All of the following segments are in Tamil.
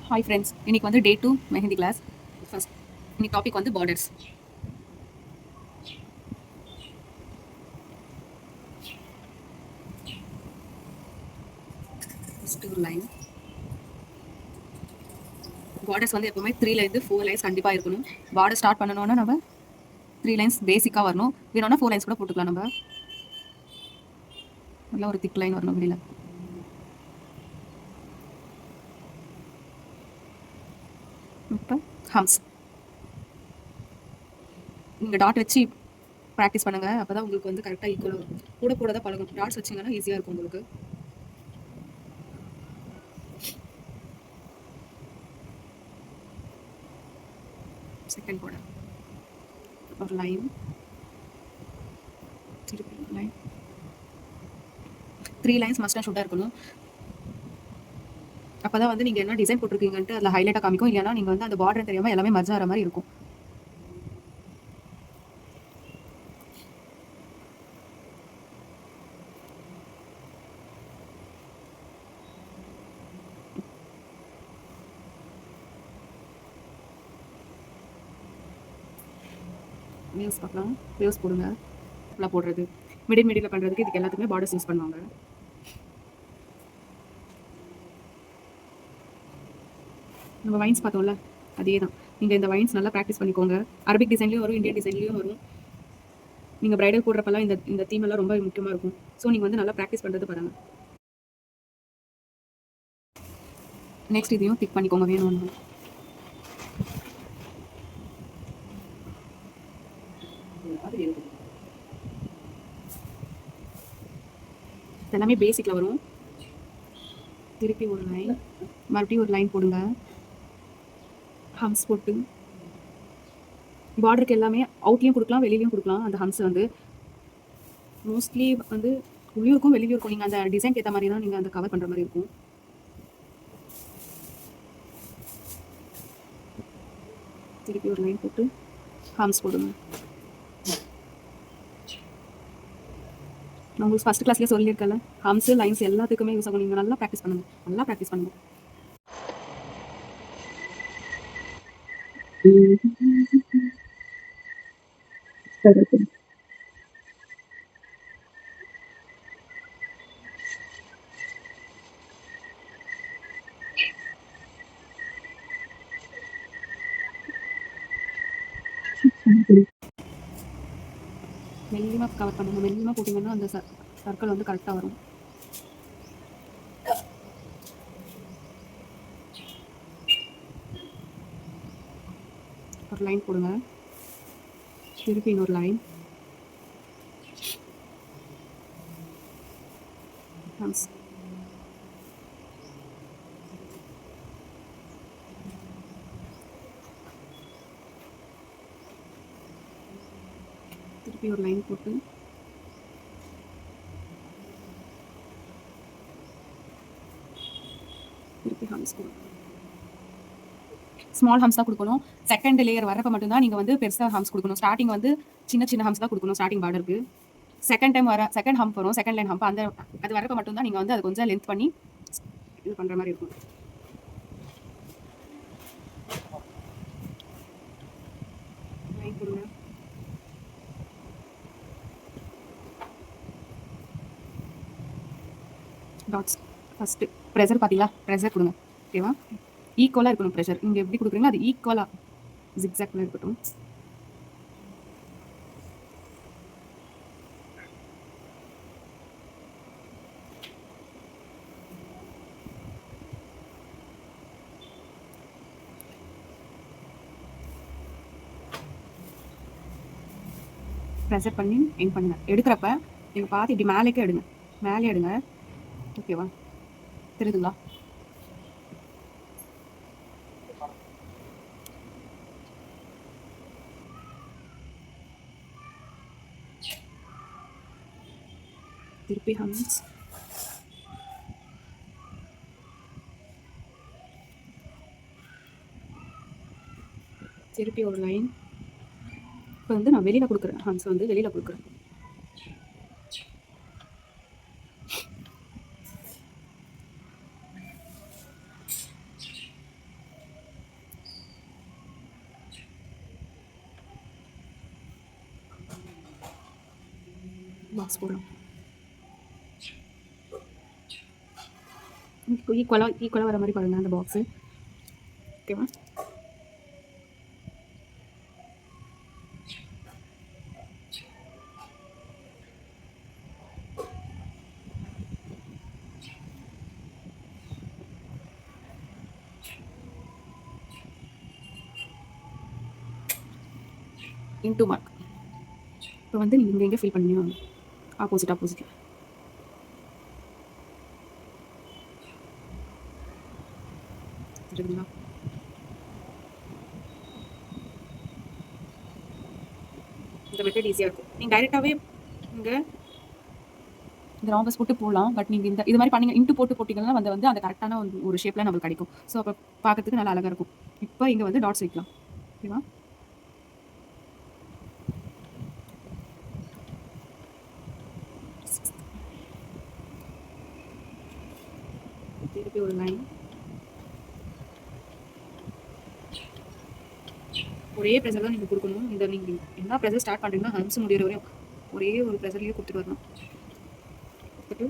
ஹாய் ஃப்ரெண்ட்ஸ், இன்னைக்கு வந்து டே 2 மெஹந்தி கிளாஸ். ஃபர்ஸ்ட் இன்னைக்கு டாபிக் வந்து பார்டர்ஸ். ஃபர்ஸ்ட் ஒரு லைன். பார்டர்ஸ் வந்து எப்பவுமே 3 லேருந்து 4 லைன்ஸ் கண்டிப்பாக இருக்கணும். பார்டர் ஸ்டார்ட் பண்ணணும்னா நம்ம 3 லைன்ஸ் பேசிக்காக வரணும். வேணும்னா 4 லைன்ஸ் கூட போட்டுக்கலாம். நம்ம நல்லா ஒரு திக் லைன் வரணும் வெளியில். இப்போ ஹம்ஸ் நீங்கள் டாட் வச்சு ப்ராக்டிஸ் பண்ணுங்கள். அப்போ தான் உங்களுக்கு வந்து கரெக்டாக ஈக்குவலாக இருக்கும். கூட கூட தான் பழகும். டாட்ஸ் வச்சிங்கன்னா ஈஸியாக இருக்கும் உங்களுக்கு. செகண்ட் பார்டர் ஒரு லைன், திருப்பி ஒரு லைன். 3 லைன்ஸ் மஸ்ட் அண்ட் ஷுட்டாக இருக்கணும். அப்போ தான் வந்து நீங்கள் என்ன டிசைன் போட்டிருக்கீங்கன்ட்டு அதில் ஹைலைட்டாக காமிக்கும். இல்லைனா நீங்கள் வந்து அந்த பார்டர் தெரியாமல் எல்லாமே மர்ஜ் ஆகிற மாதிரி இருக்கும். வேவ்ஸ் பார்க்கலாம். வேவ்ஸ் போடுங்க. ஃபுல்லாக போடுறது மிடில் பண்ணுறதுக்கு இதுக்கு எல்லாத்துக்குமே பார்டர்ஸ் யூஸ் பண்ணுவாங்க. நம்ம வைன்ஸ் பார்த்தோம்ல, அதே தான். நீங்கள் இந்த வைன்ஸ் நல்லா ப்ராக்டிஸ் பண்ணிக்கோங்க. அரபிக் டிசைன்லேயும் வரும், இந்தியன் டிசைன்லேயும் வரும். நீங்கள் ப்ரைடல் போடுறப்பெல்லாம் இந்த தீம் எல்லாம் ரொம்ப முக்கியமாக இருக்கும். ஸோ நீங்கள் வந்து நல்லா ப்ராக்டிஸ் பண்ணுறது பாருங்கள். நெக்ஸ்ட் இதையும் பிக் பண்ணிக்கோங்க வேணும்னு. எல்லாமே பேசிக்கில் வரும். திருப்பி ஒரு லைன், மறுபடியும் ஒரு லைன் போடுங்க. ஹம்ஸ் போட்டு பார்டருக்கு எல்லாமே அவுட்லேயும் கொடுக்கலாம், வெளியிலையும் கொடுக்கலாம். அந்த ஹம்ஸ் வந்து மோஸ்ட்லி வந்து உள்ளியும் இருக்கும், வெளியும் இருக்கும். நீங்கள் அந்த டிசைன் ஏற்ற மாதிரி தான் நீங்கள் அந்த கவர் பண்ணுற மாதிரி இருக்கும். திருப்பி ஒரு லைன் போட்டு ஹம்ஸ் போடுங்க. நான் உங்களுக்கு ஃபஸ்ட் கிளாஸ்லேயே சொல்லியிருக்கல, ஹம்ஸ் லைன்ஸ் எல்லாத்துக்குமே யூஸ் ஆகும். நீங்கள் நல்லா ப்ராக்டிஸ் பண்ணுங்கள், நல்லா ப்ராக்டிஸ் பண்ணுங்கள். மெல்லியமாக கவர் பண்ணுங்கள். மெல்லியமாக போட்டிங்கன்னா அந்த சர்க்கிள் வந்து கரெக்டாக வரும். ஒரு லைன் போடுங்க. திருப்பி இன்னொரு லைன். திருப்பி ஒரு லைன் போட்டு திருப்பி ஹம்ஸ் கொடுக்கணும். ஸ்மால் ஹம்ஸ் தான் கொடுக்கணும். செகண்ட் லேயர் வரப்போ மட்டும்தான் நீங்கள் வந்து பெருசாக ஹம்ஸ் கொடுக்கணும். ஸ்டார்டிங் வந்து சின்ன சின்ன ஹம்ஸ் தான் கொடுக்கணும். ஸ்டார்டிங் பார்டருக்கு செகண்ட் டைம் வர செகண்ட் ஹம்ப் வரும், செகண்ட் லைன் ஹம்ப். அந்த அது வரப்போ மட்டும்தான் நீங்கள் வந்து அது கொஞ்சம் லென்த் பண்ணி இது பண்ணுற மாதிரி இருக்கும். லைன் கொடுங்க. டாட்ஸ் ஃபஸ்ட்டு ப்ரெஷர் பார்த்தீங்களா, ப்ரெஷர் கொடுங்க. ஓகேவா, ஈக்குவலாக இருக்கணும் ப்ரெஷர். நீங்கள் எப்படி கொடுக்குறீங்களோ அது ஈக்குவலாக ஜிக்ஸாக்ல இருக்கட்டும். ப்ரெஷர் பண்ணி என் பண்ணுங்க. எடுக்கிறப்ப நீங்கள் பார்த்து இப்படி மேலேக்கே எடுங்க, மேலே எடுங்க. ஓகேவா, தெரியுதுங்களா? திருப்பி ஹம்ஸ், திருப்பி ஒரு லைன். இப்போ வந்து நான் வெளியில் கொடுக்குறேன், ஹம்ஸ் வந்து வெளியில் கொடுக்குறேன். பாக்ஸ் போடலாம். ஈக்குவலாக வர மாதிரி பாருங்கள் அந்த பாக்ஸு. ஓகேவா? Into mark. இப்போ வந்து நீங்கள் இங்கே ஃபில் பண்ணி ஆப்போசிட் சரிங்களா? இந்த மெத்தட் ஈஸியாக இருக்கும். நீங்கள் டைரெக்டாகவே இங்கே இந்த ராம்பஸ் போட்டு போடலாம். பட் நீங்கள் இது மாதிரி பண்ணீங்க இன்ட்டு போட்டிங்கன்னா வந்து அந்த கரெக்டான ஒரு ஷேப்பில் நம்மளுக்கு கிடைக்கும். ஸோ அப்போ பார்க்கறதுக்கு நல்லா அழகாக இருக்கும். இப்போ இங்கே வந்து டாட்ஸ் வைக்கலாம். ஓகேவா? திருப்பி ஒரு லைன், ஒரே ப்ரெஷர் தான் நீங்கள் கொடுக்கணும். நீங்கள் என்ன ப்ரெஷர் ஸ்டார்ட் பண்ணுறீங்கன்னா ஹம்ஸ் முடிகிற வரையும் ஒரே ஒரு ப்ரெஷர்லேயே கொடுத்துட்டு வரணும். கொடுத்துட்டு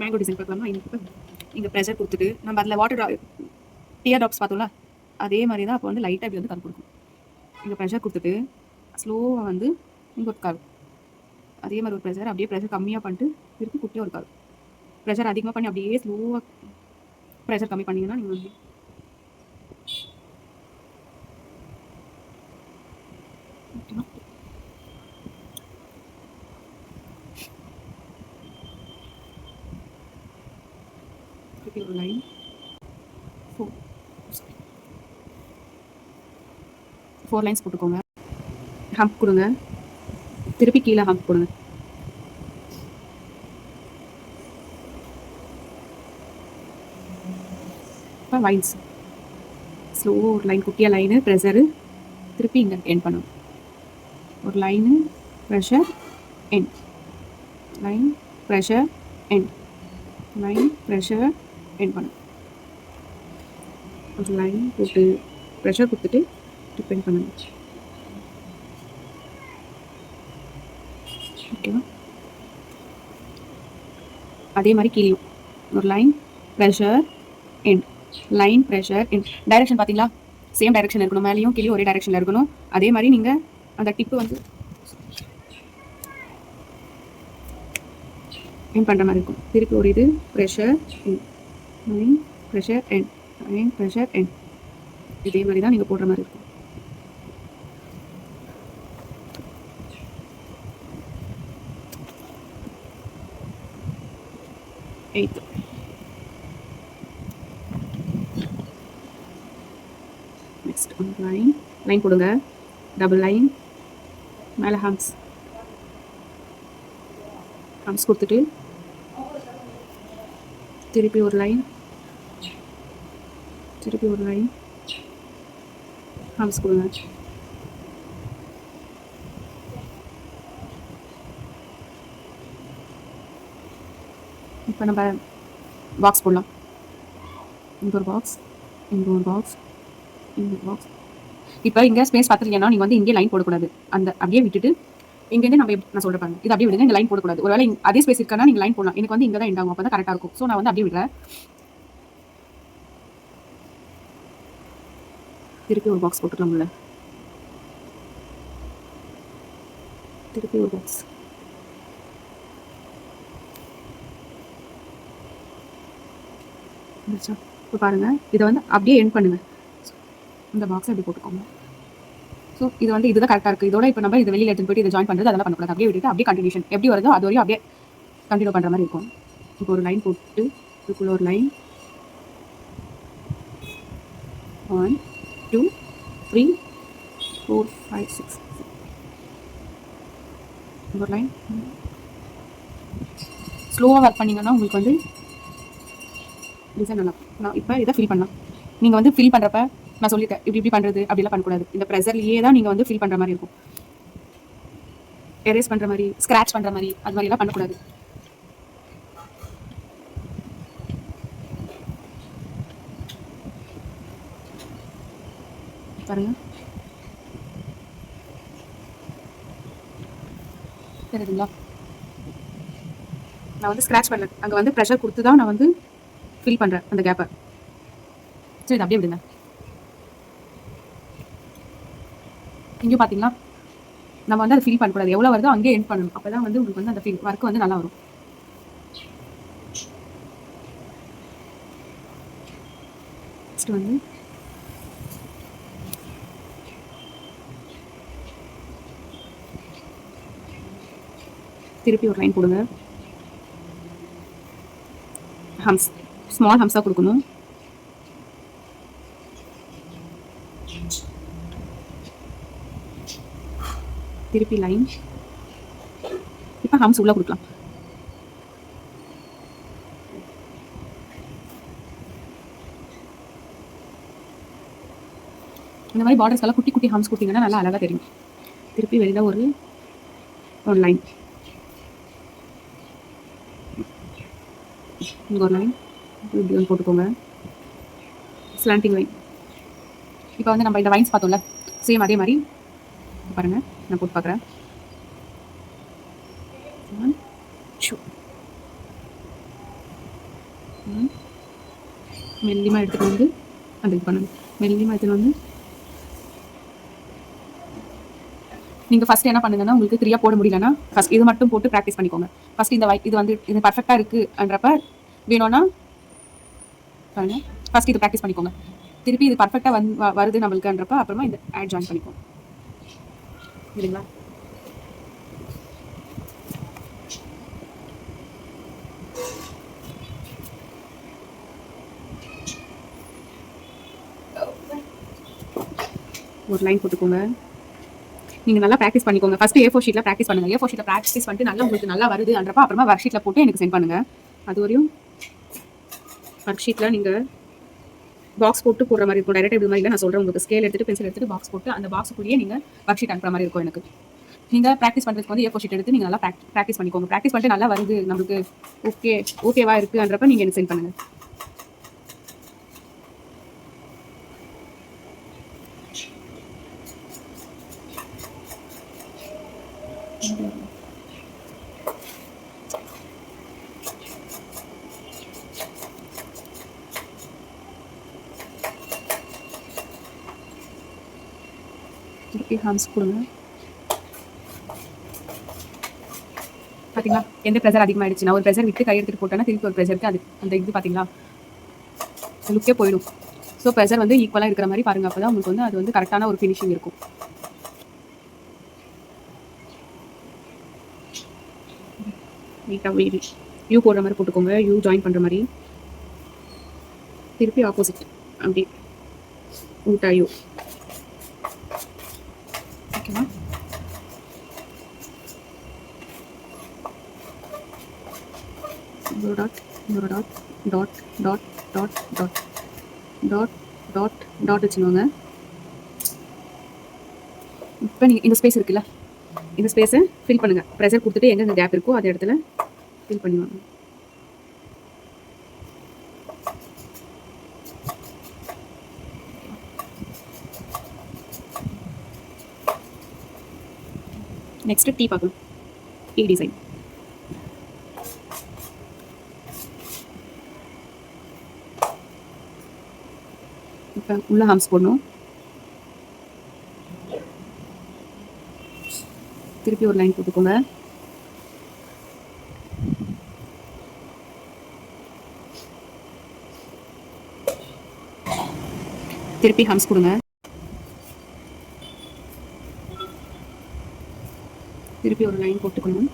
மேங்கோ டிசைன் பார்க்கலாமா? இங்கே ப்ரெஷர் கொடுத்துட்டு நம்ம அதில் டியர் ட்ராப்ஸ் பார்த்தோம்ல, அதே மாதிரி தான் அப்போ வந்து லைட்டாக இப்படி வந்து கல் கொடுக்கும். இங்கே ப்ரெஷர் கொடுத்துட்டு ஸ்லோவாக வந்து இங்கே ஒரு கால், அதே மாதிரி ஒரு ப்ரெஷர், அப்படியே ப்ரெஷர் கம்மியாக பண்ணிட்டு திருப்பி குட்டியாக ஒரு கால். ப்ரெஷர் அதிகமாக பண்ணி அப்படியே ஸ்லோவாக ப்ரெஷர் கம்மி பண்ணிங்கன்னா நீங்கள் வந்து ஒரு லைன் 4 லைன்ஸ் போட்டுக்கோங்க. ஹம்ப் கொடுங்க, திருப்பி கீழே ஹம்ப் கொடுங்க. இப்போ லைன்ஸ் ஸ்லோ ஒரு லைன், குட்டியாக லைனு, ப்ரெஷரு, திருப்பி இங்கே எண்ட் பண்ணணும். ஒரு line, pressure, end, line, pressure, end, line, pressure, end பண்ணணும். ஒரு லைன் போட்டு ப்ரெஷர் கொடுத்துட்டு டிபெண்ட் பண்ணணும். ஓகேவா? அதே மாதிரி கீழேயும் ஒரு line, pressure, end, line, pressure, end. Direction பார்த்தீங்களா? சேம் டைரக்ஷன் இருக்கணும். மேலேயும் கீழே ஒரே டைரக்ஷனில் இருக்கணும். அதே மாதிரி நீங்கள் அந்த டிப்பு வந்து எண்ட் பண்ணுற மாதிரி இருக்கும். திருப்பி ஒரு இது pressure, end, line, pressure, end, line, pressure, end. இதே மாதிரி தான் நீங்கள் போடுற மாதிரி இருக்கும். எயித்து நெக்ஸ்ட் லைன் போடுங்க, டபுள் லைன், மேலே ஹம்ஸ் கொடுத்துட்டு திருப்பி ஒரு லைன், திருப்பி ஒரு லைன், ஹம்ஸ் கொடுங்க. இப்போ நம்ம பாக்ஸ் போடலாம். இங்கே ஒரு பாக்ஸ், இங்கே ஒரு பாக்ஸ், இங்கே ஒரு பாக்ஸ். இப்போ இங்கே ஸ்பேஸ் பார்த்துருக்கீங்கன்னா நீங்கள் வந்து இங்கே லைன் போடக்கூடாது. அந்த அப்படியே விட்டுட்டு இங்கேருந்து நான் சொல்கிறேன் பாருங்க, இது அப்படியே விடுங்க. இங்கே லைன் போடக்கூடாது. ஒருவேளை அதே ஸ்பேஸ் இருக்கானா நீங்கள் லைன் போடலாம். எனக்கு வந்து இங்கே தான் எண்ட் ஆகும், அப்போ தான் கரெக்டாக இருக்கும். ஸோ நான் வந்து அப்படியே விடுறேன். திருப்பி ஒரு பாக்ஸ் போட்டுக்கலாம் உள்ள, திருப்பி ஒரு பாக்ஸ். இப்போ பாருங்கள், இதை வந்து அப்படியே எண்ட் பண்ணுங்கள். இந்த பாக்ஸை அப்படி போட்டுக்கோங்க. ஸோ இது வந்து இதுதான் கரெக்டாக இருக்குது. இதோட இப்போ நம்ம இதை வெளியில் எடுத்துகிட்டு போய்ட்டு இதை ஜாயின் பண்ணுறது அதெல்லாம் பண்ணக்கூடாது. அப்படியே விட்டுட்டு அப்படியே கண்டினியூஷன் எப்படி வருதோ அது வரையும் அப்படியே கண்டினியூ பண்ணுற மாதிரி இருக்கும். இப்போ ஒரு லைன் போட்டு இதுக்குள்ள ஒரு லைன், 1 2 3 4 5 6, ஒரு லைன். ஸ்லோவாக ஒர்க் பண்ணிங்கன்னா உங்களுக்கு வந்து டிசைன் நல்லா. நான் இப்போ இதை ஃபில் பண்ணலாம். நீங்கள் வந்து ஃபில் பண்ணுறப்ப நான் சொல்லியிருக்கேன், இப்படி பண்ணுறது அப்படிலாம் பண்ணக்கூடாது. இந்த ப்ரெஷர்லேயே தான் நீங்கள் வந்து ஃபில் பண்ணுற மாதிரி இருக்கும். எரேஸ் பண்ணுற மாதிரி, ஸ்க்ராட்ச் பண்ணுற மாதிரி, அது மாதிரிலாம் பண்ணக்கூடாது. பாருங்க, தெரியுதுங்களா? நான் வந்து ஸ்க்ராட்ச் பண்ணல, அங்கே வந்து ப்ரெஷர் கொடுத்து தான் நான் வந்து ஃபில் பண்ணுறேன் அந்த கேப்பை. சரி, இது அப்படியே விடுங்க. இங்கே பார்த்தீங்களா, நம்ம வந்து அதை ஃபில் பண்ணக்கூடாது. எவ்வளோ வருதோ அங்கேயே எண்ட் பண்ணணும். அப்போ தான் வந்து உங்களுக்கு வந்து அந்த ஃபீல் ஒர்க் வந்து நல்லா வரும். நெக்ஸ்ட் வந்து திருப்பி ஒரு லைன் கொடுங்க. ஹம்ஸ் ஸ்மால் ஹம்ஸாக கொடுக்கணும். திருப்பி லைன். இப்போ ஹம்ஸ் உள்ள கொடுக்கலாம். இந்த மாதிரி பார்டர்ஸ்க்கெல்லாம் குட்டி குட்டி ஹம்ஸ் கொடுத்தீங்கன்னா நல்லா அழகாக தெரியும். திருப்பி வெளியில் ஒரு லைன், இங்கே ஒரு லைன், இப்படி வந்து போட்டுக்கோங்க. Slanting line. இப்போ வந்து நம்ம இந்த லைன்ஸ் பார்த்தோம்ல, சேம் அதே மாதிரி பாருங்கள், நான் போட்டு பார்க்குறேன். மெல்லியமாக எடுத்துகிட்டு வந்து அந்த இது பண்ணுங்க. மெல்லியமாக எடுத்துகிட்டு வந்து நீங்கள் ஃபஸ்ட் என்ன பண்ணுங்கன்னா, உங்களுக்கு 3 போட முடியலன்னா ஃபஸ்ட் இது மட்டும் போட்டு ப்ராக்டிஸ் பண்ணிக்கோங்க. ஃபஸ்ட் இந்த இது வந்து இது பர்ஃபெக்டாக இருக்குன்றப்ப வேணும்னா பாருங்க, ஃபஸ்ட் இது ப்ராக்டிஸ் பண்ணிக்கோங்க. திருப்பி இது பர்ஃபெக்டாக வருது நம்மளுக்குன்றப்ப அப்புறமா இந்த ஆட் ஜாயின் பண்ணிக்கோங்க. இல்லைங்களா? ஒரு லைன் போட்டுக்கோங்க. நீங்கள் நல்லா ப்ராக்டிஸ் பண்ணிக்கோங்க. ஃபஸ்ட்டு A4 ஷீட்டில் ப்ராக்டிஸ் பண்ணுங்கள். A4 ஷீட்டில் ப்ராக்டிஸ் பண்ணிட்டு நல்லா உங்களுக்கு நல்லா வருதுன்றப்ப அப்புறமா ஒர்க் ஷீட்டில் போட்டு எனக்கு சென்ட் பண்ணுங்கள். அது வரையும் ஒர்க் ஷீட்டில் நீங்கள் பாக்ஸ் போட்டு போடுற மாதிரி இருக்கும். டைரெக்டாக இது மாதிரி இல்லை, நான் சொல்கிறேன் உங்களுக்கு. ஸ்கேல் எடுத்துகிட்டு பென்சில் எடுத்துகிட்டு பாக்ஸ் போட்டு அந்த பாக்ஸுக்குள்ளேயே நீங்கள் ஒர்க் ஷீட் அனுப்புற மாதிரி இருக்கும். எனக்கு நீங்கள் ப்ராக்டிஸ் பண்ணுறதுக்கு வந்து A4 ஷீட் எடுத்து நீங்கள் நல்லா ப்ராக்டிஸ் பண்ணிக்கோங்க. ப்ராக்டிஸ் பண்ணிட்டு நல்லா வருது நம்மளுக்கு, ஓகேவா இருக்குன்றப்ப நீங்கள் எனக்கு சென்ட் பண்ணுங்கள். திருப்பி ஹாம்ஸ் கொடுங்க. பார்த்தீங்களா எந்த ப்ரெஷர் அதிகமாகிடுச்சு? நான் ஒரு ப்ரெஷர் விட்டு கை எடுத்துகிட்டு போட்டேன்னா திருப்பி ஒரு ப்ரெஷருக்கு அது அந்த இது பார்த்தீங்களா லுக்கே போயிடும். ஸோ ப்ரெஷர் வந்து ஈக்குவலாக இருக்கிற மாதிரி பாருங்கள். அப்போ தான் உங்களுக்கு வந்து அது வந்து கரெக்டான ஒரு ஃபினிஷிங் இருக்கும். நீட்டாக வீடு யூ போடுற மாதிரி போட்டுக்கோங்க. யூ ஜாயின் பண்ணுற மாதிரி. திருப்பி ஆப்போசிட் அப்படி ஊட்டா யூ. ஓகேவா? ஒரு டாட், ஒரு dot, dot dot dot dot dot dot dot வச்சுக்கோங்க. இப்போ நீங்கள் இந்த ஸ்பேஸ் இருக்குல்ல, இந்த ஸ்பேஸை ஃபில் பண்ணுங்கள். ப்ரெஷர் கொடுத்துட்டு எங்கெங்கே கேப் இருக்கோ அதே இடத்துல ஃபில் பண்ணிடுவாங்க. நெக்ஸ்ட்டு டீ பார்க்கணும். Tea design. இப்போ உள்ள ஹாம்ஸ் போடணும். திருப்பி ஒரு லைன் போட்டுக்கோங்க. திருப்பி ஹம்ஸ் கொடுங்க. திருப்பி ஒரு லைன் போட்டுக்கணும்.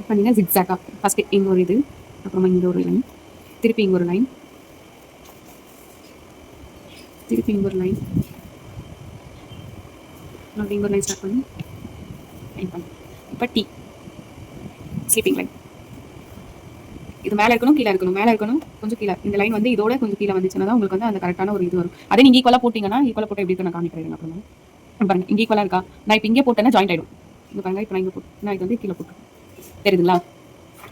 இப்போ நீங்கள் ஜிக்ஸாக்கா ஃபஸ்ட்டு இங்கே ஒரு இது, அப்புறமா இங்கே ஒரு லைன், திருப்பி இங்கே ஒரு லைன், திருப்பி இங்கே ஒரு லைன், அப்படி இங்கே ஒரு லைன் ஸ்டார்ட் பண்ணி லைன் பண்ணி. இப்போ டீ ஸ்லீப்பிங் லைன். இது மேலே இருக்கணும், கீழே இருக்கணும், மேலே இருக்கணும், கொஞ்சம் கீழே. இந்த லைன் வந்து இதோட கொஞ்சம் கீழே வந்துச்சுன்னா தான் உங்களுக்கு வந்து அந்த கரெக்டான ஒரு இது வரும். அதே நீங்கள் ஈக்குவலாக போட்டிங்கன்னா, ஈக்குவலாக போட்டு எப்படி இருக்கு நான் காமிக்கிறேன். அப்புறமா பாருங்க, இங்கே ஈக்குவலாக இருக்கா? நான் இப்போ இங்கே போட்டேன்னா ஜாயிண்ட் ஆகிடும். இங்கே பாருங்க, இப்போ நான் இங்கே போட்டு நான் இது வந்து கீழே போட்டு தெரியுதுங்களா?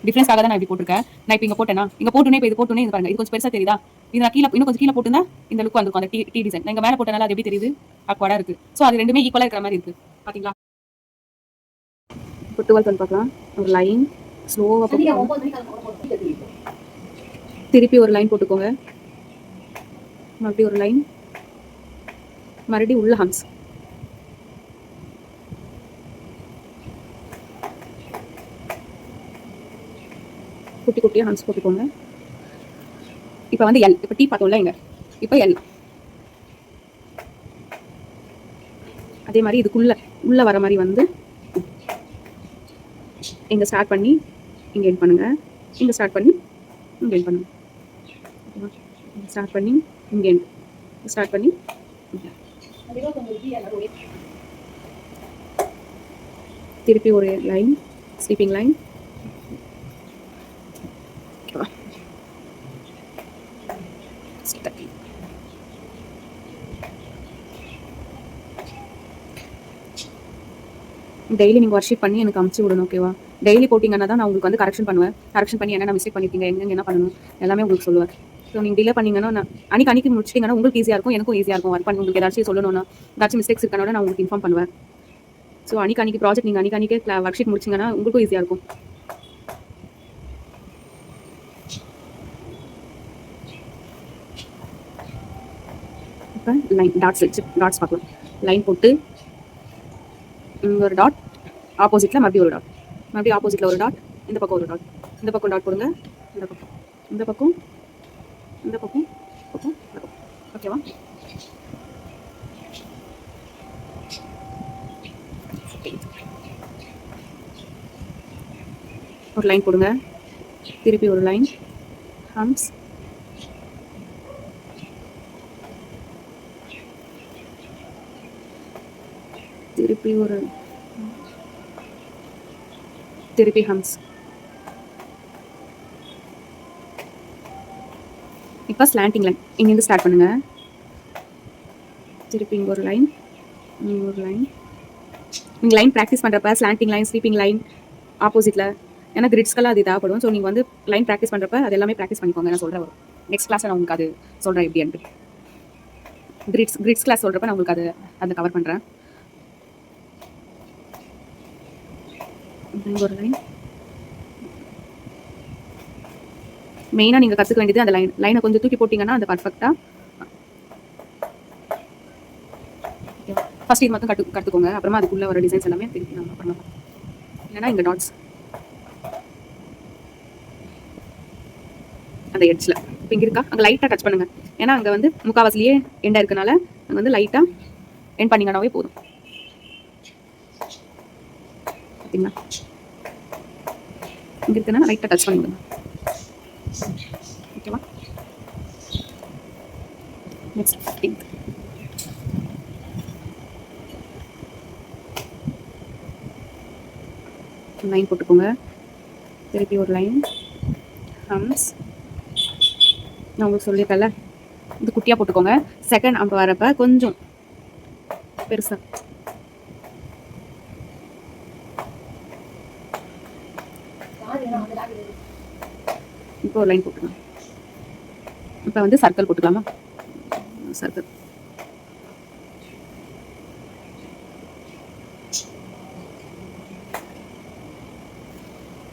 டிஃபரன்ஸ்க்காக தான் நான் இப்படி போட்டிருக்கேன். நான் இப்போ இங்கே போட்டேன்னா இங்கே போட்டுனே இப்போ இது போட்டுனே இது பாருங்க, இது கொஞ்சம் பெருசாக தெரியுதா? இது நான் கீழே இன்னும் கொஞ்சம் கீழே போட்டுனா இந்த லுக் வந்துருக்கும், அந்த டி டிசைன். நான் இங்கே மேலே போட்டனால அது எப்படி தெரியுது? அக்வாடா இருக்கு. ஸோ அது ரெண்டுமே ஈக்குவலாக இருக்கிற மாதிரி இருக்கு. பார்த்தீங்களா? இப்போ 12 வந்து பார்க்கலாம். ஒரு லைன் ஸ்லோவாக போட்டு திருப்பி ஒரு லைன் போட்டுக்கோங்க. மறுபடியும் ஒரு லைன், மறுபடியும் உள்ள ஹம்ஸ். குட்டி குட்டியாக ஹம்ஸ் போட்டுக்கோங்க. இப்போ வந்து எல், இப்போ டி பார்த்தோம்ல இங்கே, இப்போ எல். அதே மாதிரி இதுக்குள்ள உள்ள வர மாதிரி வந்து இங்கே ஸ்டார்ட் பண்ணி இங்கே எண்ட் பண்ணுங்க. இங்கே ஸ்டார்ட் பண்ணி இங்கே எண்ட் பண்ணுங்க. ஸ்டார்ட் பண்ணி இங்கே எண்ட், ஸ்டார்ட் பண்ணி திருப்பி ஒரு லைன், ஸ்லீப்பிங் லைன். டெய்லி நீங்கள் ஒர்க் பண்ணி எனக்கு அமுச்சு விடணும், ஓகேவா? டெய்லி போட்டிங்கன்னா தான் நான் உங்களுக்கு வந்து கரெக்ஷன் பண்ணுவேன். கரெக்ஷன் பண்ணி என்னென்ன மிஸ்டேக் பண்ணியிருக்கீங்க, எங்கே என்ன பண்ணணும் எல்லாமே உங்களுக்கு சொல்லுவேன். ஸோ நீங்கள் டிலே பண்ணிங்கன்னா நான் அன்னைக்கு முடிச்சிட்டிங்கன்னா உங்களுக்கு ஈஸியாக இருக்கும், எனக்கும் ஈஸியாக இருக்கும். ஒர்க் பண்ணி உங்களுக்கு ஏதாச்சும் சொல்லணும்னா, ஏதாச்சும் மிஸ்டேக்ஸ் இருக்கனால நான் உங்களுக்கு இன்ஃபார்ம் பண்ணுவேன். ஸோ அன்னைக்கு ப்ராஜெக்ட் நீங்கள் அன்னைக்கே ஒர்க் ஷீட் முடிச்சிங்கன்னா உங்களுக்கும் ஈஸியாக இருக்கும். இப்போ லைன் டாட்ஸ் வச்சு டாட்ஸ் பார்க்கலாம். லைன் போட்டு ஒரு டாட், ஆப்போசிட்டில் மறுபடியும் ஒரு டாட், மறுபடியும் ஆப்போசிட்டில் ஒரு டாட், இந்த பக்கம் ஒரு டாட், இந்த பக்கம் டாட் போடுங்க, இந்த பக்கம், இந்த பக்கம், இந்த பக்கம், பக்கம், ஓகேவா? ஒரு லைன் போடுங்க, திருப்பி ஒரு லைன், ஹம்ஸ், திருப்பி ஒரு திருப்பி ஹம்ஸ். இப்போ ஸ்லாண்டிங் லைன் இங்கேருந்து ஸ்டார்ட் பண்ணுங்க. திருப்பி இங்கே ஒரு லைன், இங்கே ஒரு லைன். நீங்கள் லைன் ப்ராக்டிஸ் பண்ணுறப்ப ஸ்லாண்டிங் லைன், ஸ்லீப்பிங் லைன் ஆப்போசிட்டில், ஏன்னா கிரிட்ஸ்க்கெல்லாம் அது தேவைப்படும். ஸோ நீங்கள் வந்து லைன் ப்ராக்டிஸ் பண்ணுறப்ப அது எல்லாமே ப்ராக்டிஸ் பண்ணிக்கோங்க. நான் சொல்கிறேன், நெக்ஸ்ட் கிளாஸில் நான் உங்களுக்கு அது சொல்கிறேன் எப்படின்ட்டு. கிரிட்ஸ் கிளாஸ் சொல்கிறப்ப நான் உங்களுக்கு அதை கவர் பண்ணுறேன். ஒரு லைன் மெயினாக நீங்கள் கற்றுக்க வேண்டியது அந்த லைனை கொஞ்சம் தூக்கி போட்டிங்கன்னா அந்த பர்ஃபெக்டாக. ஃபர்ஸ்ட் இது மட்டும் கற்றுக்கோங்க, அப்புறமா அதுக்குள்ளே வர டிசைன்ஸ் எல்லாமே திருப்பி நம்ம பண்ணலாம். இல்லைன்னா இங்கே டாட்ஸ் அந்த எட்ஜில் இப்போ இங்கே இருக்கா, அங்கே லைட்டாக டச் பண்ணுங்கள். ஏன்னா அங்கே வந்து முக்காவாசிலேயே எண்டாக இருக்கனால அங்கே வந்து லைட்டாக எண்ட் பண்ணிங்கன்னாவே போதும். பார்த்தீங்களா, இங்கே இருக்குன்னா லைட்டாக டச் பண்ணிவிடுங்க, ஓகேவா? நெக்ஸ்ட் 15th லைன் போட்டுக்கோங்க. திருப்பி ஒரு லைன், ஹம்ஸ். நான் உங்களுக்கு சொல்லியிருக்கேன்ல, இது குட்டியாக போட்டுக்கோங்க. செகண்ட் அம்பு வரப்போ கொஞ்சம் பெருசாக, இப்போ ஒரு லைன் போட்டுக்கலாம். இப்போ வந்து சர்க்கிள் போட்டுக்கலாமா? சர்க்கிள்.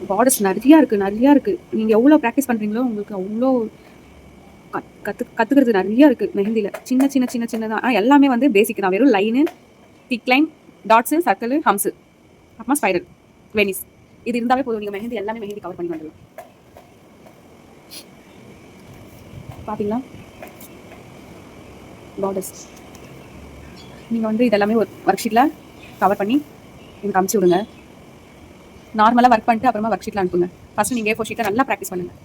பார்டர்ஸ் நிறையா இருக்குது. நீங்கள் எவ்வளோ ப்ராக்டிஸ் பண்ணுறீங்களோ உங்களுக்கு அவ்வளோ கற்றுக்கிறது நிறையா இருக்குது மெஹந்தியில். சின்னதாக. ஆனால் எல்லாமே வந்து பேசிக் தான். வெறும் line, thick line, dots, circle, ஹம்ஸு, அப்புறமா ஸ்பைரல், வெனிஸ். இது இருந்தாவே போதும். நீங்கள் மெஹந்தி எல்லாமே மெஹந்தி கவர் பண்ணி வந்துடலாம். பார்த்தீங்களா பார்டர்ஸ்? நீங்கள் வந்து இதெல்லாமே ஒரு ஒர்க் ஷீட்டில் கவர் பண்ணி எனக்கு அமுச்சு விடுங்க. நார்மலாக ஒர்க் பண்ணிட்டு அப்புறமா ஒர்க் ஷீட்டில் அனுப்புங்க. ஃபஸ்ட்டு நீங்கள் A4 ஷீட்டை நல்லா ப்ராக்டிஸ் பண்ணுங்கள்.